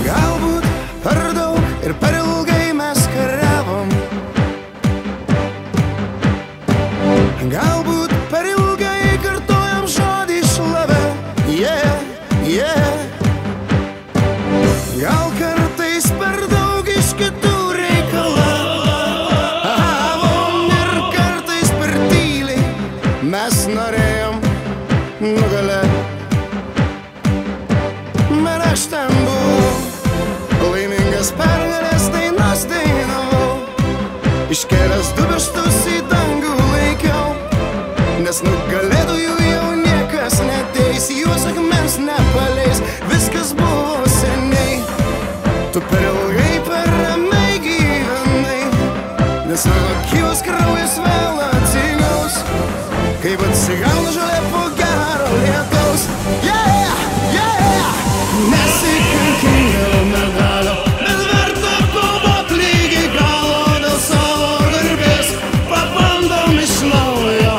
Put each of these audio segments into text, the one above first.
Galbūt per daug ir per ilgai mes kariavom. Galbūt per ilgai kartojam žodį šlavę. Gal kartais per daug iš kitų reikalavom ir kartais per tyliai mes norėjom nugalėt. Bet aš ten buvau, laimingas pergalės dainas dainavau, iškėlęs du pirštus į dangų laikiau, nes nugalėtojų jau niekas neteis, juos akmens nepaleis, viskas buvo seniai. Tu per ilgai, per ramiai gyvenai, nes mano gyvas kraujas vėl atsigaus, kaip atsigauna žolė po gero lietaus. Nesikankink dėl medalio, bet verta kovot lygiai galo dėl savo garbės. Pabandom iš naujo,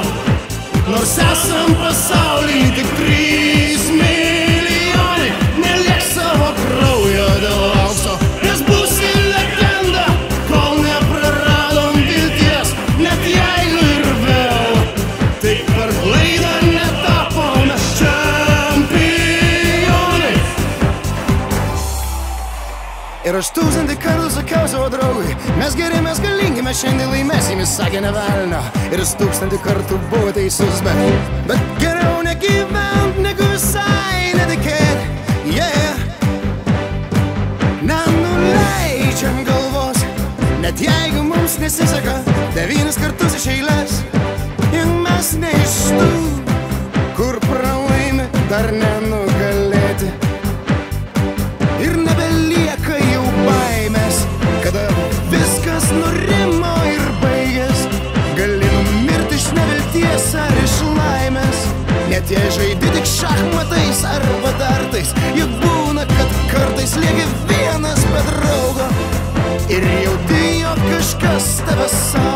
nors esam pasauly tik 3 milijonai. Neliek savo kraujo dėl aukso, nes būsi legenda, kol nepraradom vilties. Net jeigu ir vėl tik per klaidą netapome čempionai. Ir aš 1000 kartų sakiau savo draugui, mes geri, mes galingi, mes šiandien laimėsim, jis sakė ne velnio. Ir jis 1000 kartų buvo teisus, bet geriau negyvent, negu visai netikėt. Nenuleidžiam galvos, net jeigu mums nesiseka 9 kartus iš eilės. Juk mes ne iš tų, kur pralaimi dar nenugalėti. Ir nebelieka jau baimės, kada viskas nurimo ir baigės. Gali numirti iš nevilties ar iš laimės, net jei žaidi tik šachmatais arba dartais. Juk būna, kad kartais lieki vienas be draugo ir jauti, jog kažkas tave saugo.